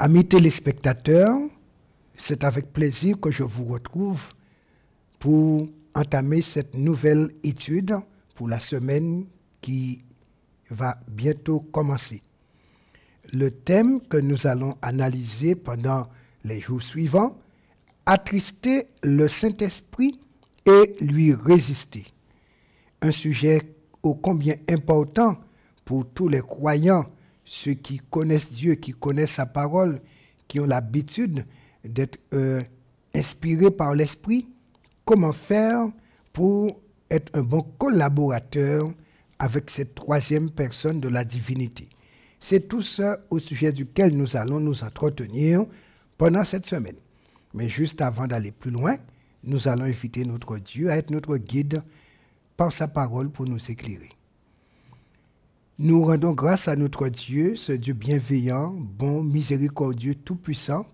Amis téléspectateurs, c'est avec plaisir que je vous retrouve pour entamer cette nouvelle étude pour la semaine qui va bientôt commencer. Le thème que nous allons analyser pendant les jours suivants, attrister le Saint-Esprit et lui résister. Un sujet ô combien important pour tous les croyants, ceux qui connaissent Dieu, qui connaissent sa parole, qui ont l'habitude d'être inspirés par l'Esprit. Comment faire pour être un bon collaborateur avec cette troisième personne de la divinité? C'est tout ça au sujet duquel nous allons nous entretenir pendant cette semaine. Mais juste avant d'aller plus loin, nous allons inviter notre Dieu à être notre guide par sa parole pour nous éclairer. Nous rendons grâce à notre Dieu, ce Dieu bienveillant, bon, miséricordieux, tout-puissant,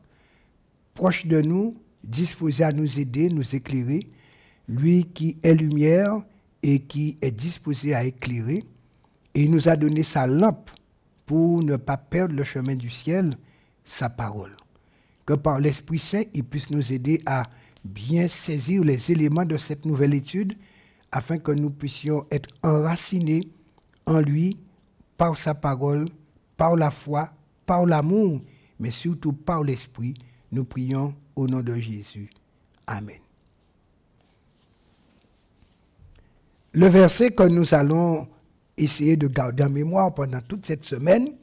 proche de nous, disposé à nous aider, nous éclairer, lui qui est lumière et qui est disposé à éclairer, et il nous a donné sa lampe pour ne pas perdre le chemin du ciel, sa parole. Que par l'Esprit Saint, il puisse nous aider à bien saisir les éléments de cette nouvelle étude, afin que nous puissions être enracinés en lui, par sa parole, par la foi, par l'amour, mais surtout par l'Esprit. Nous prions au nom de Jésus. Amen. Le verset que nous allons essayer de garder en mémoire pendant toute cette semaine,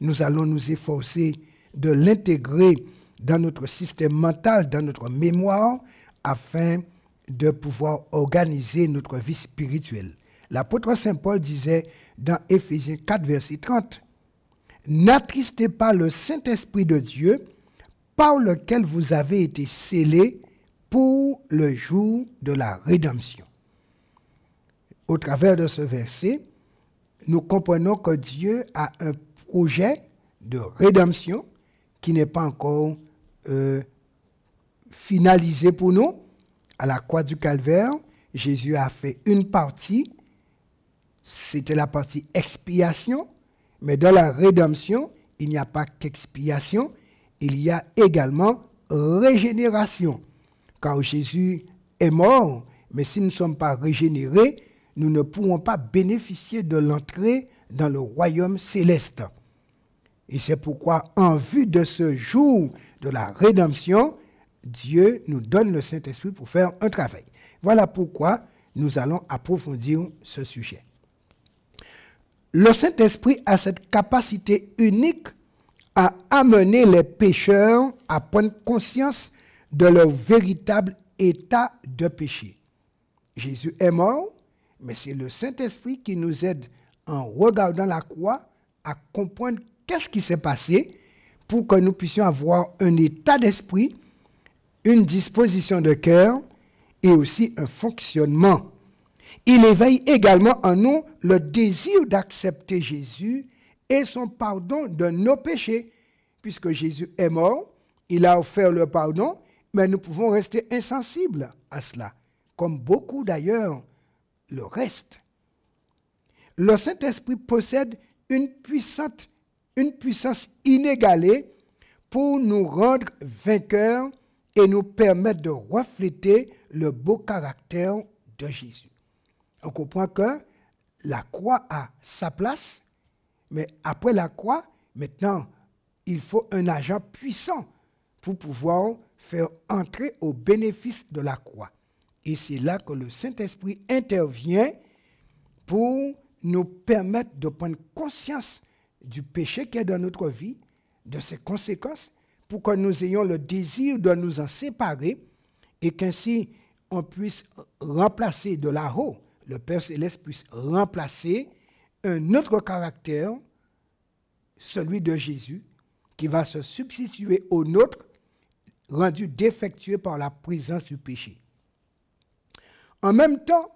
nous allons nous efforcer de l'intégrer dans notre système mental, dans notre mémoire, afin de pouvoir organiser notre vie spirituelle. L'apôtre Saint Paul disait dans Éphésiens 4, verset 30, « N'attristez pas le Saint-Esprit de Dieu, par lequel vous avez été scellés pour le jour de la rédemption. » Au travers de ce verset, nous comprenons que Dieu a un projet de rédemption qui n'est pas encore finalisé pour nous. À la croix du Calvaire, Jésus a fait une partie, c'était la partie expiation, mais dans la rédemption, il n'y a pas qu'expiation, il y a également régénération. Car Jésus est mort, mais si nous ne sommes pas régénérés, nous ne pourrons pas bénéficier de l'entrée dans le royaume céleste. Et c'est pourquoi, en vue de ce jour de la rédemption, Dieu nous donne le Saint-Esprit pour faire un travail. Voilà pourquoi nous allons approfondir ce sujet. Le Saint-Esprit a cette capacité unique à amener les pécheurs à prendre conscience de leur véritable état de péché. Jésus est mort, mais c'est le Saint-Esprit qui nous aide en regardant la croix à comprendre qu'est-ce qui s'est passé pour que nous puissions avoir un état d'esprit, une disposition de cœur et aussi un fonctionnement. Il éveille également en nous le désir d'accepter Jésus et son pardon de nos péchés. Puisque Jésus est mort, il a offert le pardon, mais nous pouvons rester insensibles à cela, comme beaucoup d'ailleurs le reste. Le Saint-Esprit possède une puissance inégalée pour nous rendre vainqueurs et nous permettre de refléter le beau caractère de Jésus. On comprend que la croix a sa place, mais après la croix, maintenant, il faut un agent puissant pour pouvoir faire entrer au bénéfice de la croix. Et c'est là que le Saint-Esprit intervient pour nous permettre de prendre conscience du péché qui est dans notre vie, de ses conséquences, pour que nous ayons le désir de nous en séparer et qu'ainsi on puisse remplacer de là-haut, le Père Céleste puisse remplacer un autre caractère, celui de Jésus, qui va se substituer au nôtre, rendu défectueux par la présence du péché. En même temps,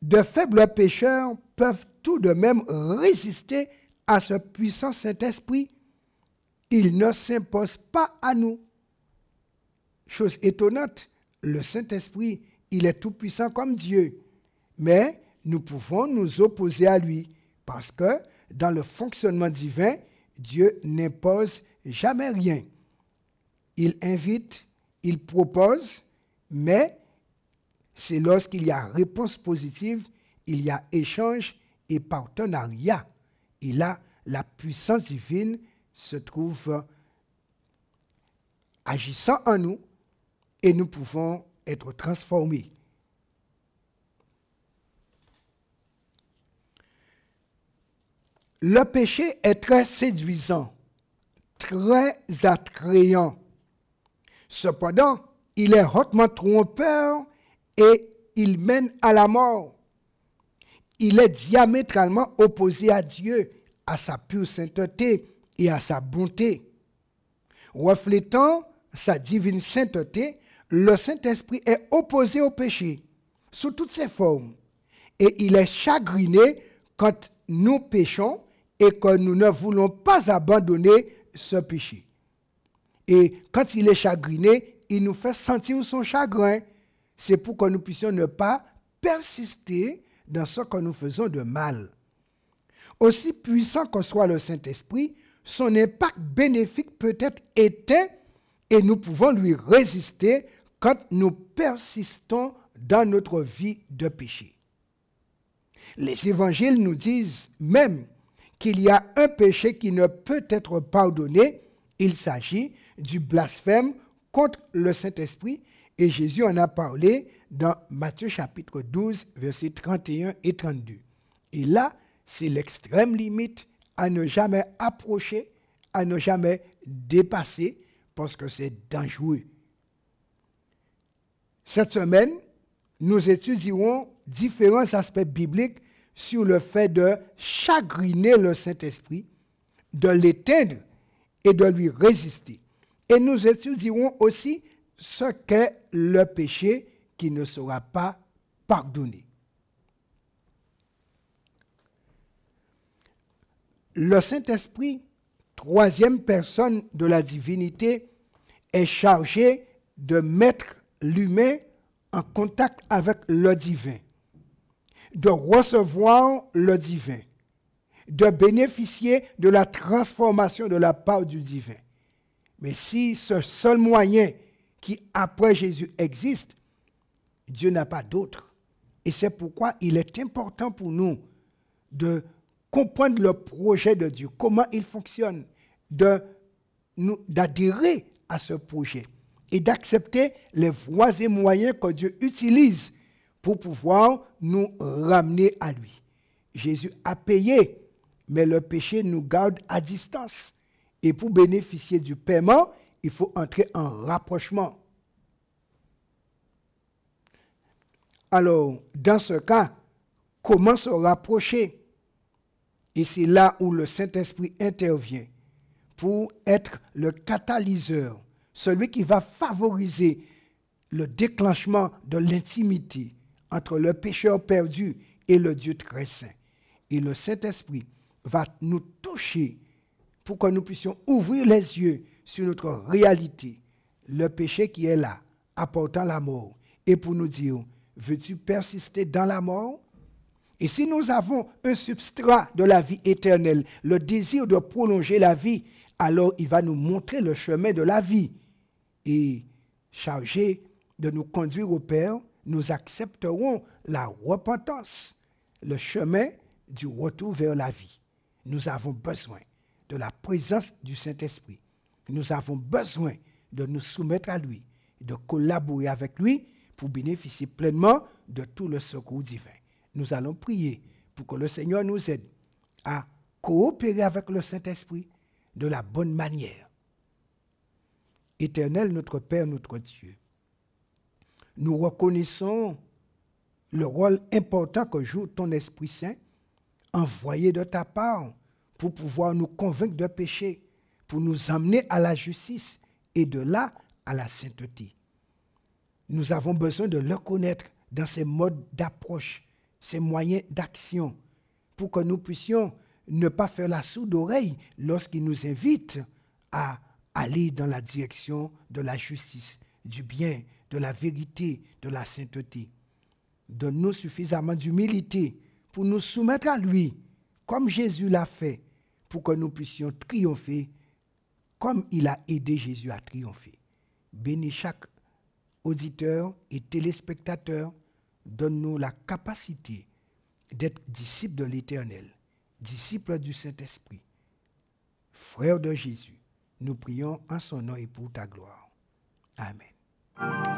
de faibles pécheurs peuvent tout de même résister à ce puissant Saint-Esprit. Il ne s'impose pas à nous. Chose étonnante, le Saint-Esprit, il est tout puissant comme Dieu. Mais nous pouvons nous opposer à lui parce que dans le fonctionnement divin, Dieu n'impose jamais rien. Il invite, il propose, mais c'est lorsqu'il y a réponse positive, il y a échange et partenariat. Et là, la puissance divine se trouve agissant en nous et nous pouvons être transformés. Le péché est très séduisant, très attrayant. Cependant, il est hautement trompeur et il mène à la mort. Il est diamétralement opposé à Dieu, à sa pure sainteté et à sa bonté. Reflétant sa divine sainteté, le Saint-Esprit est opposé au péché, sous toutes ses formes. Et il est chagriné quand nous péchons et que nous ne voulons pas abandonner ce péché. Et quand il est chagriné, il nous fait sentir son chagrin. C'est pour que nous puissions ne pas persister dans ce que nous faisons de mal. Aussi puissant que soit le Saint-Esprit, son impact bénéfique peut être éteint et nous pouvons lui résister quand nous persistons dans notre vie de péché. Les évangiles nous disent même qu'il y a un péché qui ne peut être pardonné. Il s'agit du blasphème contre le Saint-Esprit et Jésus en a parlé dans Matthieu chapitre 12, versets 31 et 32. Et là, c'est l'extrême limite à ne jamais approcher, à ne jamais dépasser, parce que c'est dangereux. Cette semaine, nous étudierons différents aspects bibliques sur le fait de chagriner le Saint-Esprit, de l'éteindre et de lui résister. Et nous étudierons aussi ce qu'est le péché qui ne sera pas pardonné. Le Saint-Esprit, troisième personne de la divinité, est chargé de mettre l'humain en contact avec le divin, de recevoir le divin, de bénéficier de la transformation de la part du divin. Mais si ce seul moyen qui, après Jésus, existe, Dieu n'a pas d'autre. Et c'est pourquoi il est important pour nous de comprendre le projet de Dieu, comment il fonctionne, d'adhérer à ce projet et d'accepter les voies et moyens que Dieu utilise pour pouvoir nous ramener à lui. Jésus a payé, mais le péché nous garde à distance. Et pour bénéficier du paiement, il faut entrer en rapprochement. Alors, dans ce cas, comment se rapprocher? Et c'est là où le Saint-Esprit intervient pour être le catalyseur, celui qui va favoriser le déclenchement de l'intimité entre le pécheur perdu et le Dieu très saint. Et le Saint-Esprit va nous toucher pour que nous puissions ouvrir les yeux sur notre réalité, le péché qui est là, apportant la mort, et pour nous dire, veux-tu persister dans la mort? Et si nous avons un substrat de la vie éternelle, le désir de prolonger la vie, alors il va nous montrer le chemin de la vie. Et chargé de nous conduire au Père, nous accepterons la repentance, le chemin du retour vers la vie. Nous avons besoin de la présence du Saint-Esprit. Nous avons besoin de nous soumettre à lui, de collaborer avec lui pour bénéficier pleinement de tout le secours divin. Nous allons prier pour que le Seigneur nous aide à coopérer avec le Saint-Esprit de la bonne manière. Éternel, notre Père, notre Dieu, nous reconnaissons le rôle important que joue ton Esprit Saint, envoyé de ta part, pour pouvoir nous convaincre de péché, pour nous amener à la justice et de là à la sainteté. Nous avons besoin de le connaître dans ses modes d'approche, ses moyens d'action, pour que nous puissions ne pas faire la sourde oreille lorsqu'il nous invite à aller dans la direction de la justice, du bien, de la vérité, de la sainteté. Donne-nous suffisamment d'humilité pour nous soumettre à lui, comme Jésus l'a fait, pour que nous puissions triompher comme il a aidé Jésus à triompher. Bénis chaque auditeur et téléspectateur. Donne-nous la capacité d'être disciples de l'Éternel, disciples du Saint-Esprit, frères de Jésus. Nous prions en son nom et pour ta gloire. Amen.